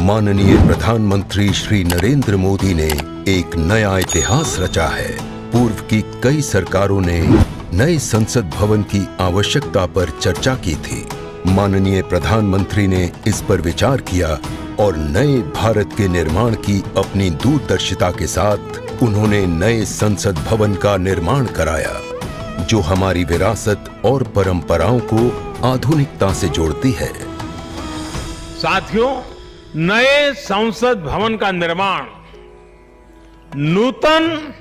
माननीय प्रधानमंत्री श्री नरेंद्र मोदी ने एक नया इतिहास रचा है। पूर्व की कई सरकारों ने नए संसद भवन की आवश्यकता पर चर्चा की थी। माननीय प्रधानमंत्री ने इस पर विचार किया और नए भारत के निर्माण की अपनी दूरदर्शिता के साथ उन्होंने नए संसद भवन का निर्माण कराया, जो हमारी विरासत और परंपराओं को आधुनिकता से जोड़ती है। साथियों, नए संसद भवन का निर्माण नूतन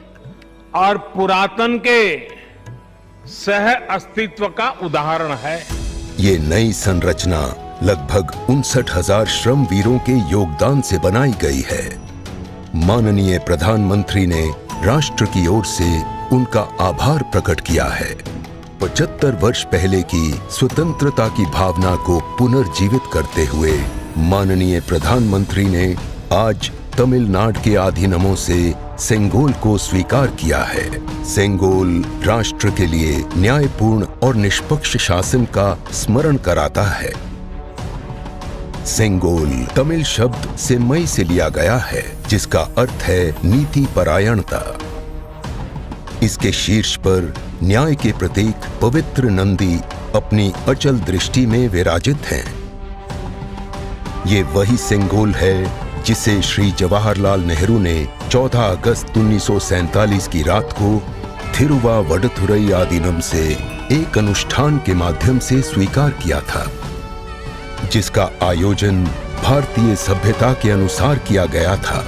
और पुरातन के सह अस्तित्व का उदाहरण है। ये नई संरचना लगभग 59,000 श्रम वीरों के योगदान से बनाई गई है। माननीय प्रधानमंत्री ने राष्ट्र की ओर से उनका आभार प्रकट किया है। 75 वर्ष पहले की स्वतंत्रता की भावना को पुनर्जीवित करते हुए माननीय प्रधानमंत्री ने आज तमिलनाडु के अधीनमों से सेंगोल को स्वीकार किया है। सेंगोल राष्ट्र के लिए न्यायपूर्ण और निष्पक्ष शासन का स्मरण कराता है। सेंगोल तमिल शब्द से मई से लिया गया है, जिसका अर्थ है नीति परायणता। इसके शीर्ष पर न्याय के प्रतीक पवित्र नंदी अपनी अचल दृष्टि में विराजित हैं। ये वही सेंगोल है जिसे श्री जवाहरलाल नेहरू ने 14 अगस्त 1947 की रात को थिरुवावडथुरई आदीनम से एक अनुष्ठान के माध्यम से स्वीकार किया था, जिसका आयोजन भारतीय सभ्यता के अनुसार किया गया था।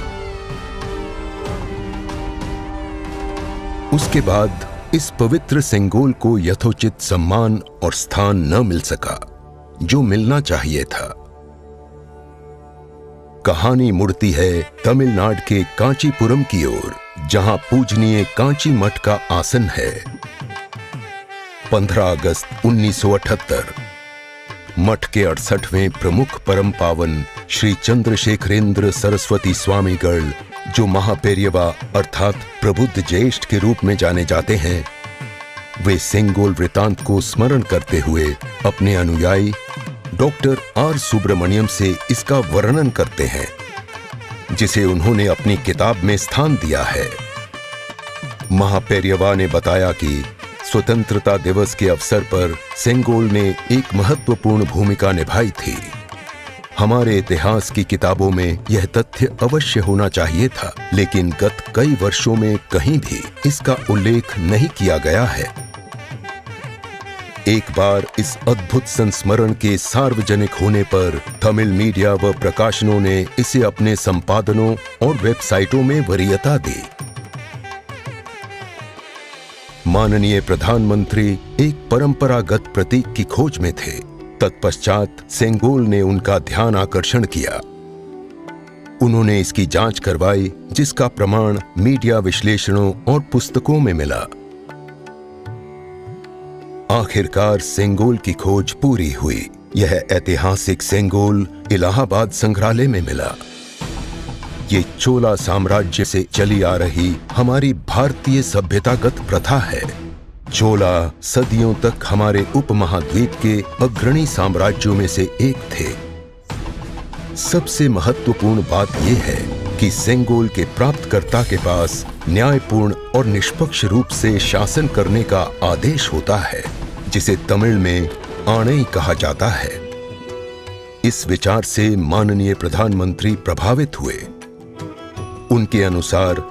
उसके बाद इस पवित्र सेंगोल को यथोचित सम्मान और स्थान न मिल सका, जो मिलना चाहिए था। कहानी मुड़ती है तमिलनाडु के कांचीपुरम की ओर, जहां पूजनीय कांची मठ का आसन है। 15 अगस्त 1978 मठ के 68वें प्रमुख परम पावन श्री चंद्रशेखरेंद्र सरस्वती स्वामीगढ़, जो महापेरियवा अर्थात प्रबुद्ध ज्येष्ठ के रूप में जाने जाते हैं, वे सेंगोल वृतांत को स्मरण करते हुए अपने अनुयायी डॉक्टर आर सुब्रमण्यम से इसका वर्णन करते हैं, जिसे उन्होंने अपनी किताब में स्थान दिया है। महापेरियवा ने बताया कि स्वतंत्रता दिवस के अवसर पर सेंगोल ने एक महत्वपूर्ण भूमिका निभाई थी। हमारे इतिहास की किताबों में यह तथ्य अवश्य होना चाहिए था, लेकिन गत कई वर्षों में कहीं भी इसका उल्लेख नहीं किया गया है। एक बार इस अद्भुत संस्मरण के सार्वजनिक होने पर तमिल मीडिया व प्रकाशनों ने इसे अपने संपादनों और वेबसाइटों में वरीयता दी। माननीय प्रधानमंत्री एक परंपरागत प्रतीक की खोज में थे। तत्पश्चात सेंगोल ने उनका ध्यान आकर्षण किया। उन्होंने इसकी जांच करवाई, जिसका प्रमाण मीडिया विश्लेषणों और पुस्तकों में मिला। आखिरकार सेंगोल की खोज पूरी हुई। यह ऐतिहासिक सेंगोल इलाहाबाद संग्रहालय में मिला। ये चोला साम्राज्य से चली आ रही हमारी भारतीय सभ्यतागत प्रथा है। चोला सदियों तक हमारे उपमहाद्वीप के अग्रणी साम्राज्यों में से एक थे। सबसे महत्वपूर्ण बात यह है कि सेंगोल के प्राप्तकर्ता के पास न्यायपूर्ण और निष्पक्ष रूप से शासन करने का आदेश होता है, जिसे तमिल में आणई कहा जाता है। इस विचार से माननीय प्रधानमंत्री प्रभावित हुए। उनके अनुसार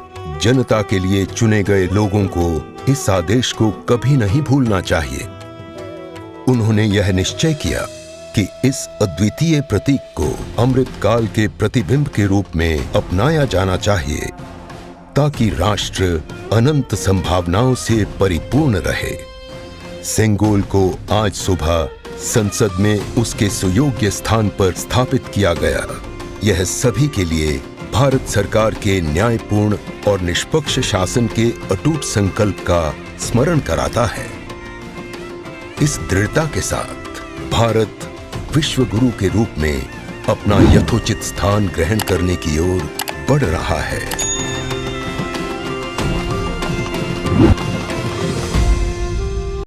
जनता के लिए चुने गए लोगों को इस आदेश को कभी नहीं भूलना चाहिए। उन्होंने यह निश्चय किया कि इस अद्वितीय प्रतीक को अमृतकाल के प्रतिबिंब के रूप में अपनाया जाना चाहिए, ताकि राष्ट्र अनंत संभावनाओं से परिपूर्ण रहे। सेंगोल को आज सुबह संसद में उसके सुयोग्य स्थान पर स्थापित किया गया। यह सभी के लिए भारत सरकार के न्यायपूर्ण और निष्पक्ष शासन के अटूट संकल्प का स्मरण कराता है। इस दृढ़ता के साथ भारत विश्व गुरु के रूप में अपना यथोचित स्थान ग्रहण करने की ओर बढ़ रहा है।